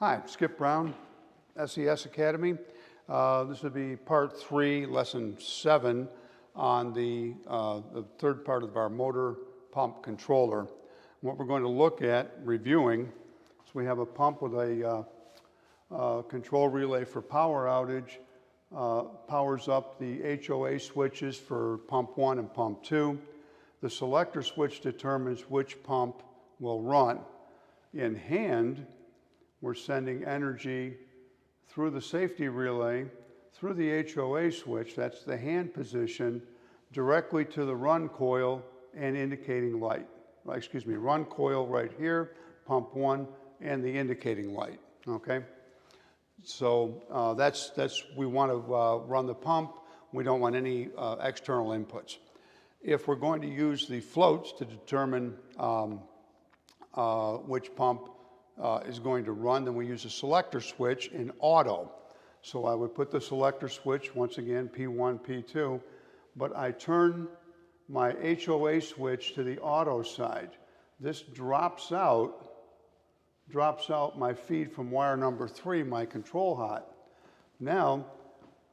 Hi, Skip Brown, SES Academy. This would be part 3, lesson 7 on the third part of our motor pump controller. What we're going to look at reviewing is we have a pump with a control relay for power outage, powers up the HOA switches for pump 1 and pump 2. The selector switch determines which pump will run. In hand, we're sending energy through the safety relay, through the HOA switch, that's the hand position, directly to the run coil and indicating light. Run coil right here, pump 1, and the indicating light, okay? So we want to run the pump. We don't want any external inputs. If we're going to use the floats to determine which pump is going to run, then we use a selector switch in auto. So I would put the selector switch, once again, P1, P2, but I turn my HOA switch to the auto side. This drops out my feed from wire number 3, my control hot. Now,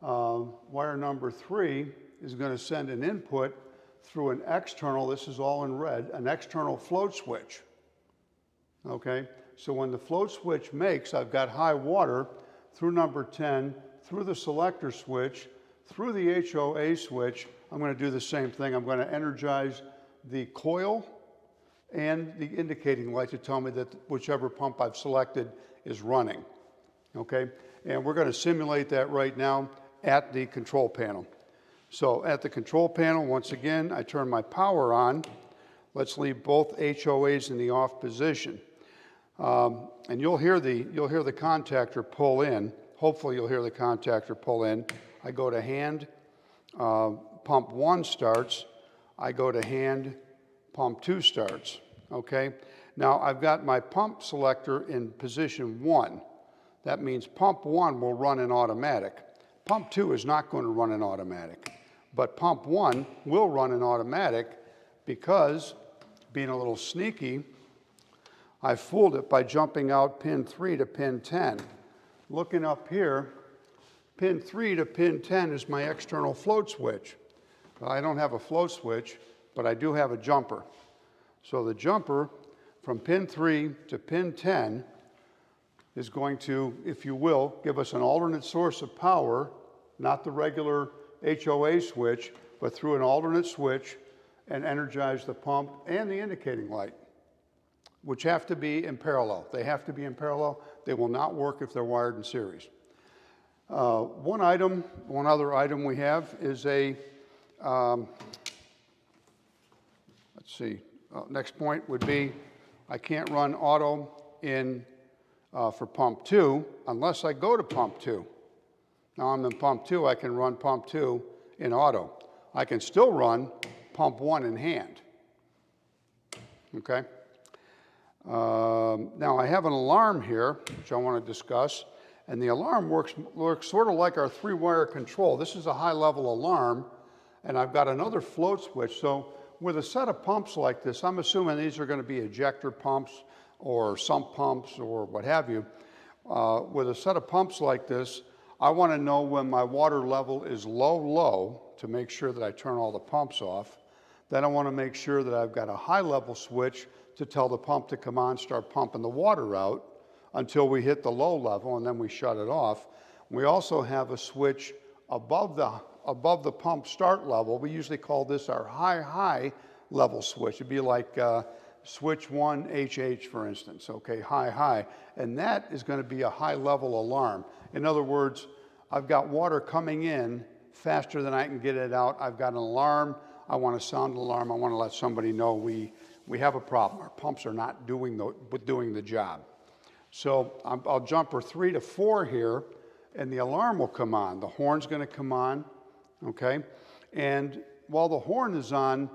wire number 3 is going to send an input through an external, this is all in red, an external float switch, okay? So when the float switch makes, I've got high water through number 10, through the selector switch, through the HOA switch. I'm going to do the same thing. I'm going to energize the coil and the indicating light to tell me that whichever pump I've selected is running, okay? And we're going to simulate that right now at the control panel. So at the control panel, once again, I turn my power on. Let's leave both HOAs in the off position. And you'll hear the contactor pull in. Hopefully you'll hear the contactor pull in. I go to hand, pump 1 starts. I go to hand, pump 2 starts, okay? Now I've got my pump selector in position 1. That means pump 1 will run in automatic. Pump 2 is not going to run in automatic, but pump 1 will run in automatic because, being a little sneaky, I fooled it by jumping out pin 3 to pin 10. Looking up here, pin 3 to pin 10 is my external float switch. I don't have a float switch, but I do have a jumper. So the jumper from pin 3 to pin 10 is going to, if you will, give us an alternate source of power, not the regular HOA switch, but through an alternate switch, and energize the pump and the indicating light, which have to be in parallel. They have to be in parallel. They will not work if they're wired in series. One other item we have is a, next point would be I can't run auto in for pump 2 unless I go to pump 2. Now I'm in pump 2, I can run pump 2 in auto. I can still run pump 1 in hand, okay? Now I have an alarm here, which I want to discuss, and the alarm works sort of like our 3-wire control. This is a high-level alarm, and I've got another float switch. So with a set of pumps like this, I'm assuming these are going to be ejector pumps or sump pumps or what have you. With a set of pumps like this, I want to know when my water level is low to make sure that I turn all the pumps off. Then I want to make sure that I've got a high-level switch to tell the pump to come on, start pumping the water out until we hit the low level, and then we shut it off. We also have a switch above the pump start level. We usually call this our high level switch. It'd be like switch 1 HH, for instance, okay, high. And that is going to be a high-level alarm. In other words, I've got water coming in faster than I can get it out. I've got an alarm. I want to sound an alarm. I want to let somebody know we have a problem. Our pumps are not doing the job. So I'll jumper 3 to 4 here, and the alarm will come on. The horn's going to come on, okay? And while the horn is on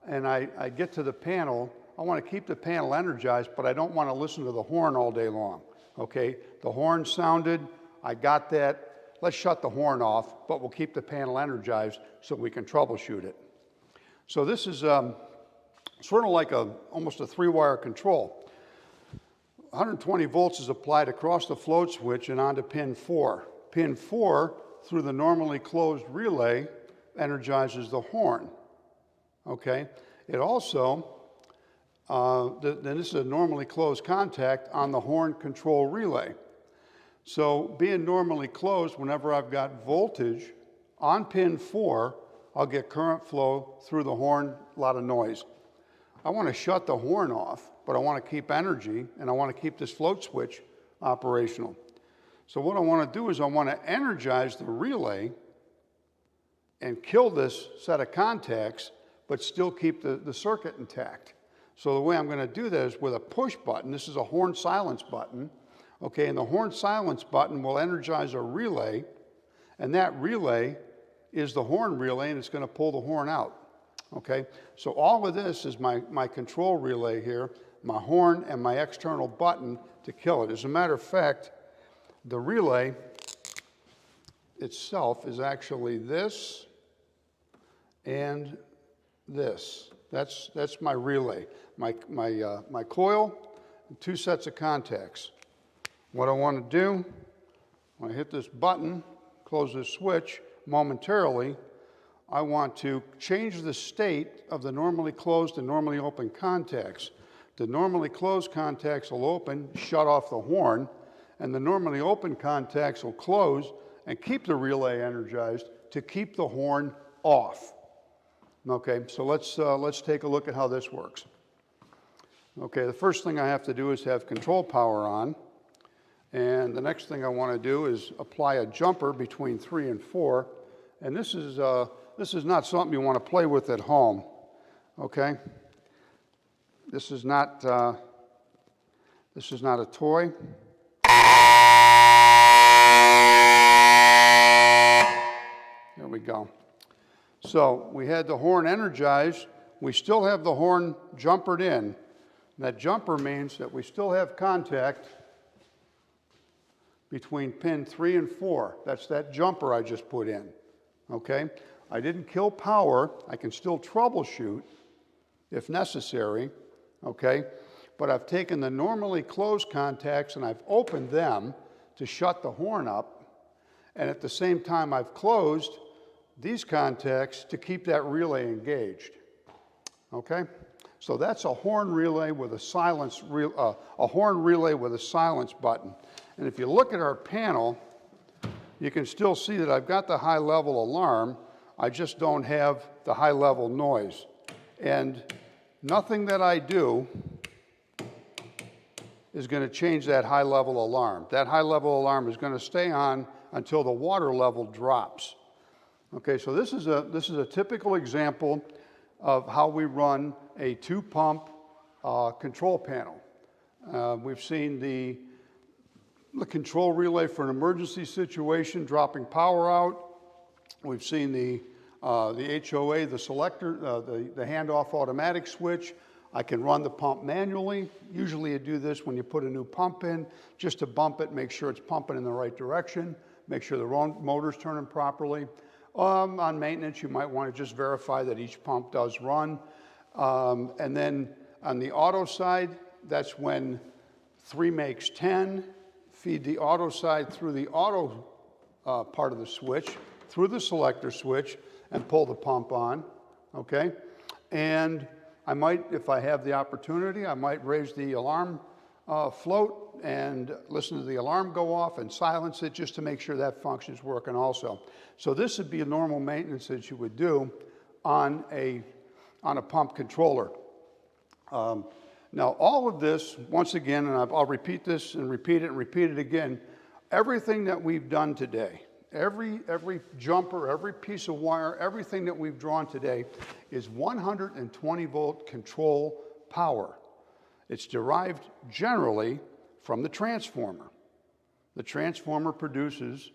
and I get to the panel, I want to keep the panel energized, but I don't want to listen to the horn all day long, okay? The horn sounded, I got that. Let's shut the horn off, but we'll keep the panel energized so we can troubleshoot it. So this is sort of like almost a 3-wire control. 120 volts is applied across the float switch and onto pin 4. Pin 4, through the normally closed relay, energizes the horn. Okay? It also, then this is a normally closed contact on the horn control relay. So being normally closed, whenever I've got voltage on pin 4, I'll get current flow through the horn, a lot of noise. I want to shut the horn off, but I want to keep energy, and I want to keep this float switch operational. So what I want to do is I want to energize the relay and kill this set of contacts, but still keep the circuit intact. So the way I'm going to do that is with a push button. This is a horn silence button. Okay, and the horn silence button will energize a relay, and that relay is the horn relay, and it's going to pull the horn out. Okay, so all of this is my control relay here, my horn and my external button to kill it. As a matter of fact, the relay itself is actually this and this. That's my relay, my coil, and 2 sets of contacts. What I want to do, when I hit this button, close this switch momentarily, I want to change the state of the normally closed and normally open contacts. The normally closed contacts will open, shut off the horn, and the normally open contacts will close and keep the relay energized to keep the horn off. Okay, so let's take a look at how this works. Okay, the first thing I have to do is have control power on. And the next thing I want to do is apply a jumper between 3 and 4. And this is not something you want to play with at home, okay? This is not a toy. There we go. So we had the horn energized. We still have the horn jumpered in. That jumper means that we still have contact between pin 3 and 4. That's that jumper I just put in, okay? I didn't kill power. I can still troubleshoot if necessary, okay? But I've taken the normally closed contacts and I've opened them to shut the horn up. And at the same time, I've closed these contacts to keep that relay engaged, okay? So that's a horn relay with a silence button. And if you look at our panel, you can still see that I've got the high level alarm. I just don't have the high level noise. And nothing that I do is going to change that high level alarm. That high level alarm is going to stay on until the water level drops. Okay, so this is a typical example of how we run a 2-pump control panel. We've seen the control relay for an emergency situation, dropping power out. We've seen the HOA, the selector, the handoff automatic switch. I can run the pump manually. Usually you do this when you put a new pump in, just to bump it, make sure it's pumping in the right direction, make sure the motor's turning properly. On maintenance, you might want to just verify that each pump does run. And then on the auto side, that's when 3 makes 10. Feed the auto side through the auto part of the switch, through the selector switch, and pull the pump on, okay? And I might, if I have the opportunity, I might raise the alarm float and listen to the alarm go off and silence it just to make sure that function is working also. So this would be a normal maintenance that you would do on a pump controller. Now, all of this, once again, and I'll repeat this and repeat it and repeat it again, everything that we've done today, every jumper, every piece of wire, everything that we've drawn today is 120 volt control power. It's derived generally from the transformer. The transformer produces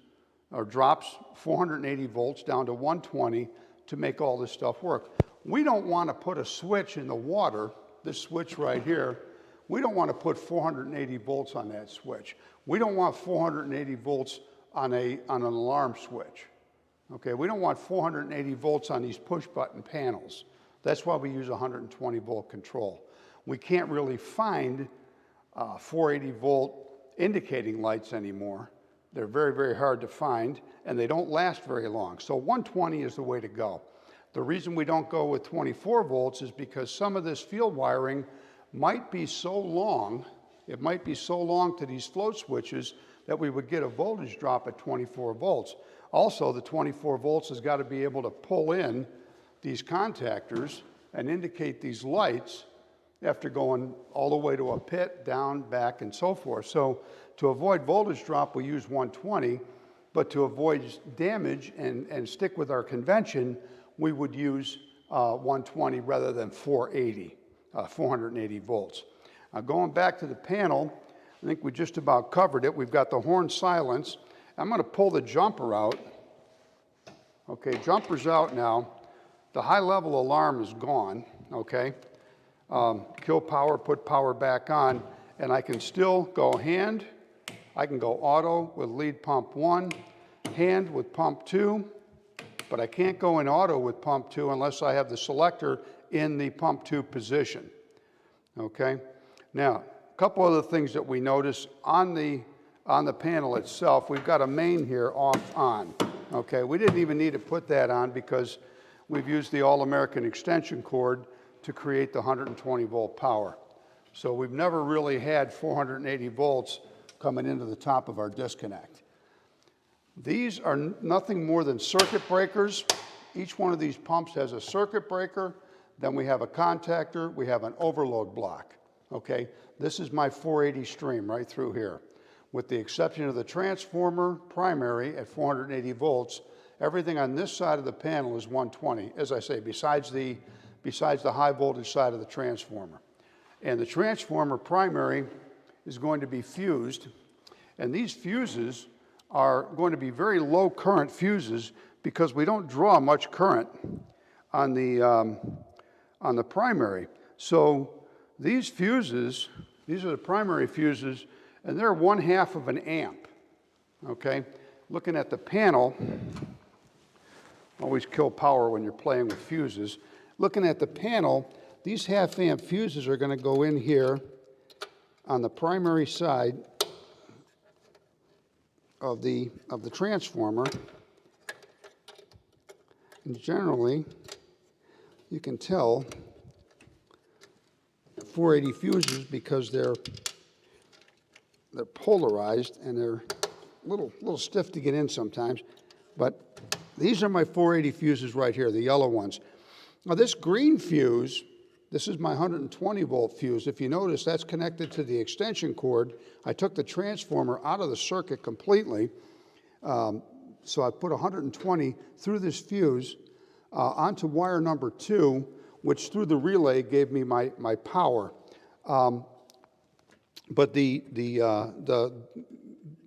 or drops 480 volts down to 120 to make all this stuff work. We don't want to put a switch in the water, this switch right here. We don't want to put 480 volts on that switch. We don't want 480 volts on an alarm switch. Okay, we don't want 480 volts on these push button panels. That's why we use 120 volt control. We can't really find 480 volt indicating lights anymore. They're very, very hard to find, and they don't last very long. So 120 is the way to go. The reason we don't go with 24 volts is because some of this field wiring might be so long, it might be so long to these float switches that we would get a voltage drop at 24 volts. Also, the 24 volts has got to be able to pull in these contactors and indicate these lights after going all the way to a pit, down, back, and so forth. So to avoid voltage drop, we use 120, but to avoid damage and stick with our convention, we would use 120 rather than 480 volts. Going back to the panel, I think we just about covered it. We've got the horn silence. I'm going to pull the jumper out. Okay, jumper's out now. The high level alarm is gone, okay? Kill power, put power back on, and I can still go hand. I can go auto with lead pump 1, hand with pump 2, but I can't go in auto with pump 2 unless I have the selector in the pump 2 position, okay? Now, a couple other things that we notice on the panel itself. We've got a main here off on, okay? We didn't even need to put that on because we've used the All-American extension cord to create the 120 volt power. So we've never really had 480 volts coming into the top of our disconnect. These are nothing more than circuit breakers. Each one of these pumps has a circuit breaker, then we have a contactor, we have an overload block, okay? This is my 480 stream right through here. With the exception of the transformer primary at 480 volts, everything on this side of the panel is 120, as I say, besides the high voltage side of the transformer. And the transformer primary is going to be fused, and these fuses are going to be very low current fuses because we don't draw much current on the primary. So these fuses, these are the primary fuses, and they're 1/2 of an amp, okay? Looking at the panel, always kill power when you're playing with fuses. Looking at the panel, these 1/2 amp fuses are going to go in here on the primary side of the transformer. And generally, you can tell 480 fuses because they're polarized and they're a little stiff to get in sometimes. But these are my 480 fuses right here, the yellow ones. Now this green fuse, this is my 120 volt fuse. If you notice, that's connected to the extension cord. I took the transformer out of the circuit completely. So I put 120 through this fuse onto wire number 2, which through the relay gave me my power. But the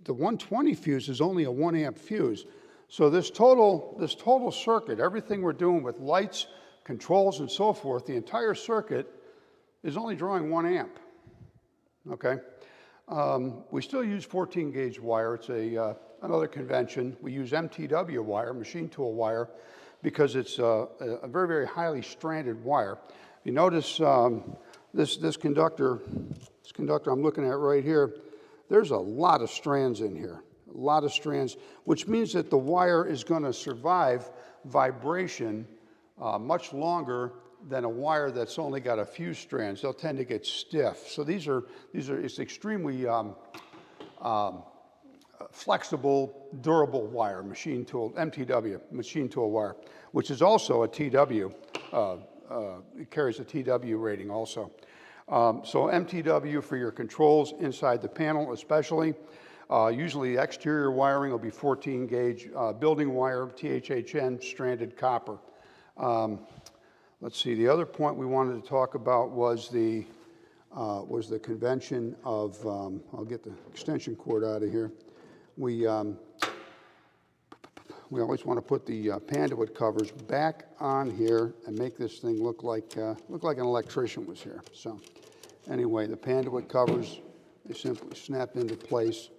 120 fuse is only a 1 amp fuse. So this total circuit, everything we're doing with lights, controls, and so forth, the entire circuit is only drawing 1 amp, okay? We still use 14 gauge wire. It's another convention. We use MTW wire, machine tool wire, because it's a very, very highly stranded wire. You notice this conductor I'm looking at right here, there's a lot of strands in here, a lot of strands, which means that the wire is going to survive vibration much longer than a wire that's only got a few strands. They'll tend to get stiff. So it's extremely flexible, durable wire, machine tool, MTW, machine tool wire, which is also a TW. It carries a TW rating also. So MTW for your controls inside the panel especially. Usually exterior wiring will be 14 gauge building wire, THHN, stranded copper. Let's see, the other point we wanted to talk about was the convention of, I'll get the extension cord out of here. We always want to put the panduit covers back on here and make this thing look like an electrician was here. So anyway, the panduit covers, they simply snap into place,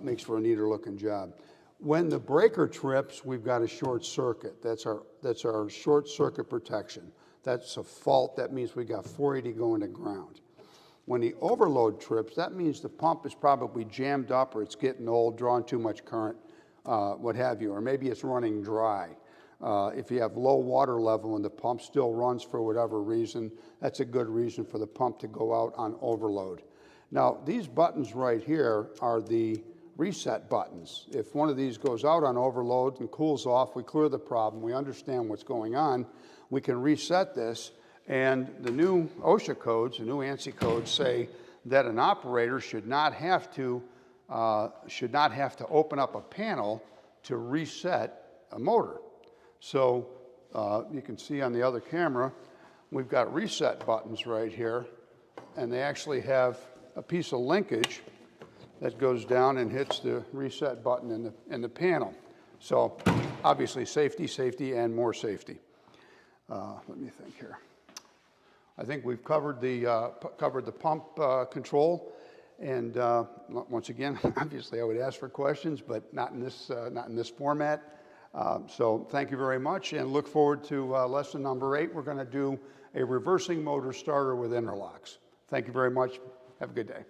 makes for a neater looking job. When the breaker trips, we've got a short circuit. That's our short circuit protection. That's a fault. That means we got 480 going to ground. When the overload trips, that means the pump is probably jammed up, or it's getting old, drawing too much current, what have you, or maybe it's running dry. If you have low water level and the pump still runs for whatever reason, that's a good reason for the pump to go out on overload. Now, these buttons right here are the reset buttons. If one of these goes out on overload and cools off, we clear the problem, we understand what's going on, we can reset this, and the new OSHA codes, the new ANSI codes say that an operator should not have to open up a panel to reset a motor. So you can see on the other camera, we've got reset buttons right here, and they actually have a piece of linkage that goes down and hits the reset button in the panel. So obviously safety, safety, and more safety. Let me think here. I think we've covered the pump control, and once again, obviously I would ask for questions, but not in this format. So thank you very much, and look forward to lesson number 8. We're going to do a reversing motor starter with interlocks. Thank you very much. Have a good day.